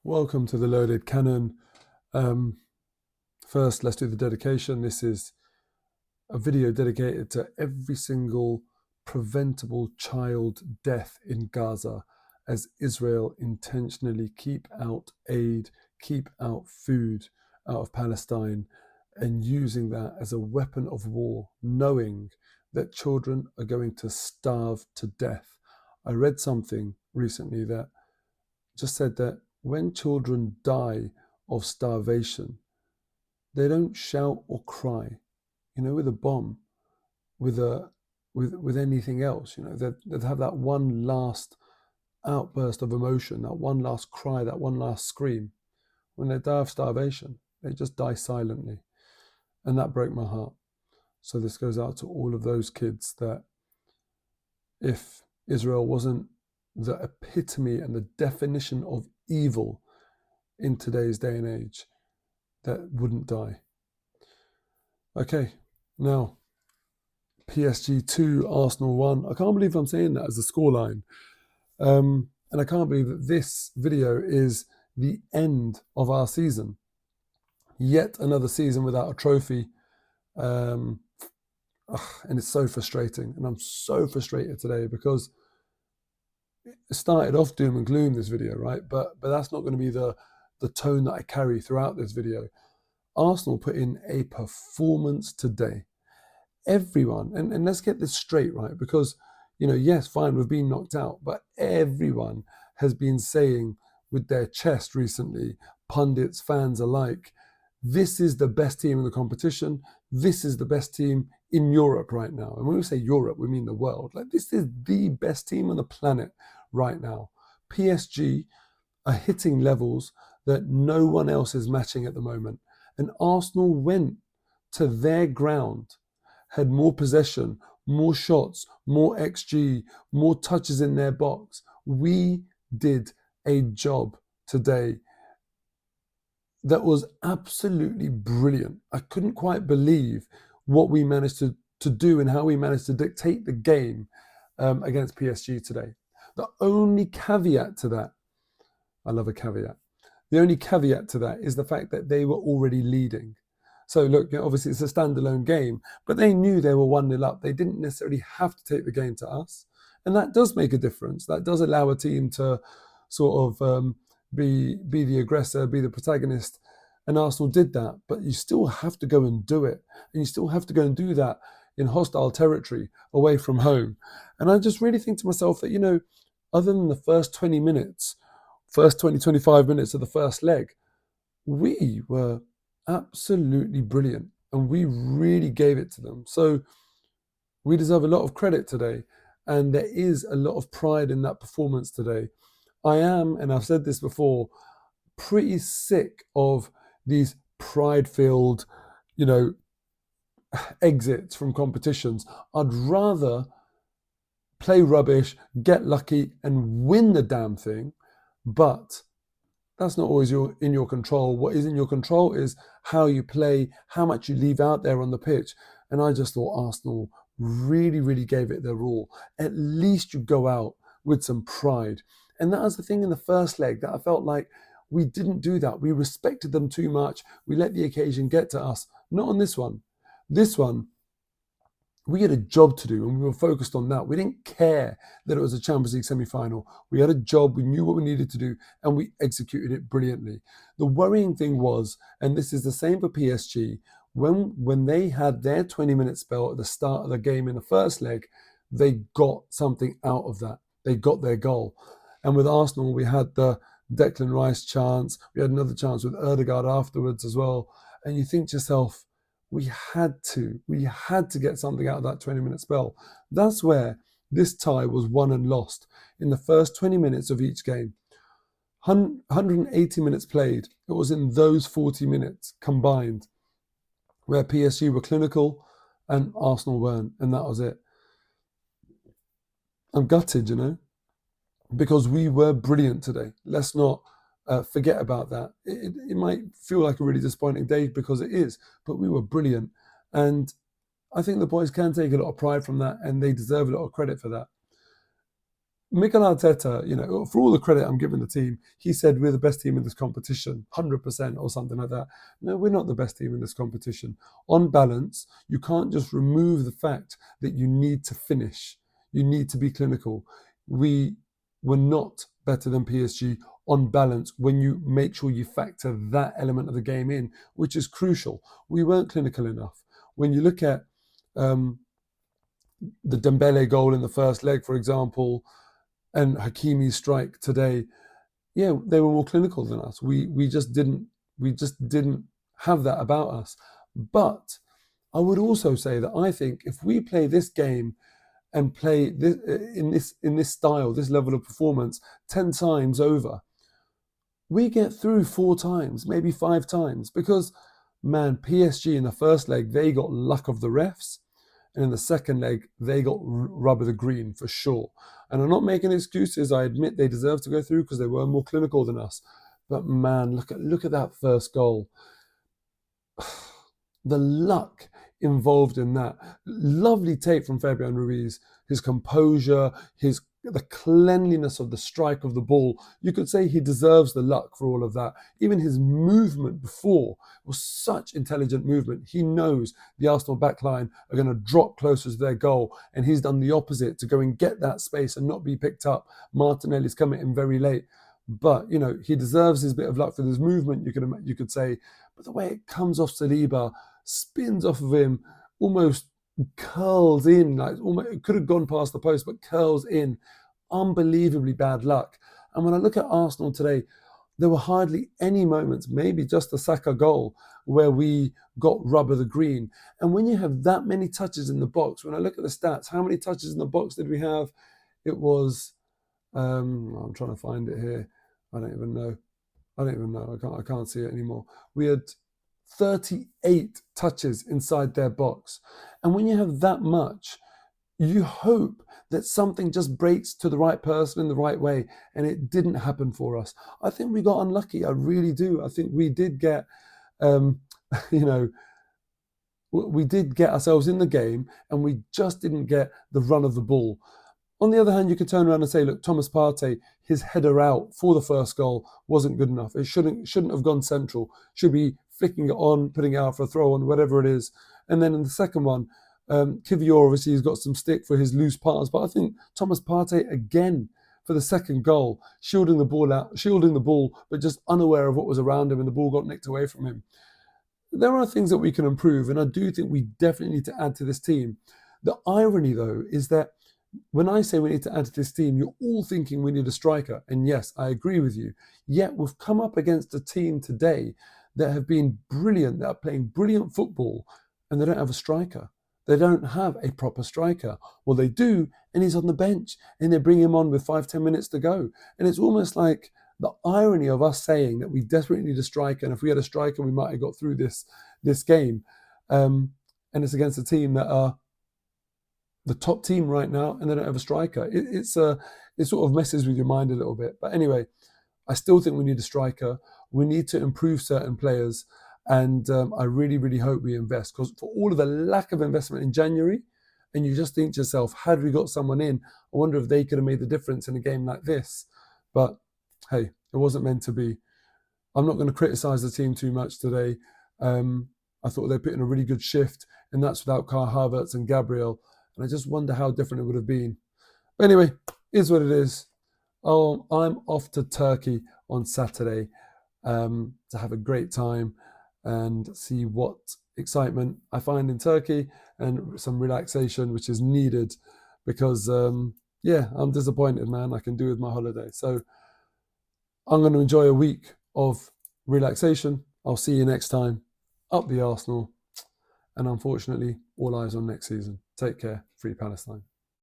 Welcome to the Loaded Cannon. First, let's do the dedication. This is a video dedicated to every single preventable child death in Gaza as Israel intentionally keep out aid, keep out food out of Palestine, and using that as a weapon of war, knowing that children are going to starve to death. I read something recently that just said that when children die of starvation, they don't shout or cry. With a bomb, with anything else, they'd have that one last outburst of emotion, that one last cry, that one last scream. When they die of starvation, they just die silently. And that broke my heart. So this goes out to all of those kids that if Israel wasn't the epitome and the definition of evil in today's day and age, that wouldn't die. Okay, now PSG 2, Arsenal 1. I can't believe I'm saying that as a scoreline. And I can't believe that this video is the end of our season. Yet another season without a trophy. And it's so frustrating. And I'm so frustrated today because it started off doom and gloom, this video, right? But that's not going to be the tone that I carry throughout this video. Arsenal put in a performance today. Everyone, and let's get this straight, right? Because, yes, fine, we've been knocked out, but everyone has been saying with their chest recently, pundits, fans alike, this is the best team in the competition. This is the best team in Europe right now. And when we say Europe, we mean the world. Like, this is the best team on the planet right now. PSG are hitting levels that no one else is matching at the moment. And Arsenal went to their ground, had more possession, more shots, more XG, more touches in their box. We did a job today that was absolutely brilliant. I couldn't quite believe what we managed to do and how we managed to dictate the game against PSG today. The only caveat to that, I love a caveat, the only caveat to that is the fact that they were already leading. So look, obviously it's a standalone game, but they knew they were 1-0 up. They didn't necessarily have to take the game to us. And that does make a difference. That does allow a team to sort of be the aggressor, be the protagonist. And Arsenal did that. But you still have to go and do it. And you still have to go and do that in hostile territory, away from home. And I just really think to myself that, other than the first 20 minutes, first 20, 25 minutes of the first leg, we were absolutely brilliant and we really gave it to them. So we deserve a lot of credit today, and there is a lot of pride in that performance today. I am, and I've said this before, pretty sick of these pride-filled, exits from competitions. I'd rather play rubbish, get lucky and win the damn thing, but that's not always in your control. What is in your control is how you play, how much you leave out there on the pitch. And I just thought Arsenal really, really gave it their all. At least you go out with some pride. And that was the thing in the first leg that I felt like we didn't do that. We respected them too much. We let the occasion get to us. Not on this one. This one, we had a job to do and we were focused on that. We didn't care that it was a Champions League semi-final. We had a job, we knew what we needed to do, and we executed it brilliantly. The worrying thing was, and this is the same for PSG, when they had their 20-minute spell at the start of the game in the first leg, they got something out of that. They got their goal. And with Arsenal, we had the Declan Rice chance. We had another chance with Ødegaard afterwards as well. And you think to yourself, we had to get something out of that 20-minute spell. That's where this tie was won and lost, in the first 20 minutes of each game. 180 minutes played. It was in those 40 minutes combined where PSG were clinical and Arsenal weren't, and that was it. I'm gutted, because we were brilliant today. Let's not forget about that. It might feel like a really disappointing day because it is, but we were brilliant. And I think the boys can take a lot of pride from that and they deserve a lot of credit for that. Mikel Arteta, for all the credit I'm giving the team, he said we're the best team in this competition, 100% or something like that. No, we're not the best team in this competition. On balance, you can't just remove the fact that you need to finish. You need to be clinical. We were not better than PSG on balance when you make sure you factor that element of the game in, which is crucial. We weren't clinical enough. When you look at the Dembele goal in the first leg, for example, and Hakimi's strike today, yeah, they were more clinical than us. We just didn't have that about us. But I would also say that I think if we play this game and play this in this style, this level of performance 10 times over, we get through 4 times, maybe 5 times, because man, PSG in the first leg, they got luck of the refs. And in the second leg, they got rub of the green for sure. And I'm not making excuses. I admit they deserve to go through because they were more clinical than us. But man, look at that first goal. The luck involved in that. Lovely take from Fabian Ruiz. His composure, the cleanliness of the strike of the ball. You could say he deserves the luck for all of that. Even his movement before was such intelligent movement. He knows the Arsenal backline are going to drop closer to their goal, and he's done the opposite to go and get that space and not be picked up. Martinelli's coming in very late. But, he deserves his bit of luck for his movement, you could say. But the way it comes off Saliba, spins off of him, almost curls in, like almost, it could have gone past the post, but curls in. Unbelievably bad luck. And when I look at Arsenal today, there were hardly any moments, maybe just the Saka goal, where we got rub of the green. And when you have that many touches in the box, when I look at the stats, how many touches in the box did we have? It was, I'm trying to find it here. I don't even know. I can't see it anymore. We had 38 touches inside their box. And when you have that much, you hope that something just breaks to the right person in the right way. And it didn't happen for us. I think we got unlucky. I really do. I think we did get, we did get ourselves in the game and we just didn't get the run of the ball. On the other hand, you could turn around and say, look, Thomas Partey, his header out for the first goal wasn't good enough. It shouldn't have gone central. Should be flicking it on, putting it out for a throw on, whatever it is. And then in the second one, Kivior obviously has got some stick for his loose pass, but I think Thomas Partey again for the second goal, shielding the ball, but just unaware of what was around him, and the ball got nicked away from him. There are things that we can improve, and I do think we definitely need to add to this team. The irony, though, is that when I say we need to add to this team, you're all thinking we need a striker. And yes, I agree with you. Yet we've come up against a team today that have been brilliant, that are playing brilliant football, and they don't have a striker. They don't have a proper striker. Well, they do, and he's on the bench, and they bring him on with 5-10 minutes to go. And it's almost like the irony of us saying that we desperately need a striker, and if we had a striker, we might have got through this game. And it's against a team that are the top team right now, and they don't have a striker. It sort of messes with your mind a little bit. But anyway, I still think we need a striker. We need to improve certain players, and I really, really hope we invest, because for all of the lack of investment in January, and you just think to yourself, had we got someone in, I wonder if they could have made the difference in a game like this. But hey, it wasn't meant to be. I'm not going to criticize the team too much today. I thought they put in a really good shift, and that's without Kai Havertz and Gabriel. And I just wonder how different it would have been. But anyway, is what it is. Oh, I'm off to Turkey on Saturday to have a great time and see what excitement I find in Turkey and some relaxation, which is needed because, I'm disappointed, man. I can do with my holiday. So I'm going to enjoy a week of relaxation. I'll see you next time. Up the Arsenal. And unfortunately, all eyes on next season. Take care. Free Palestine.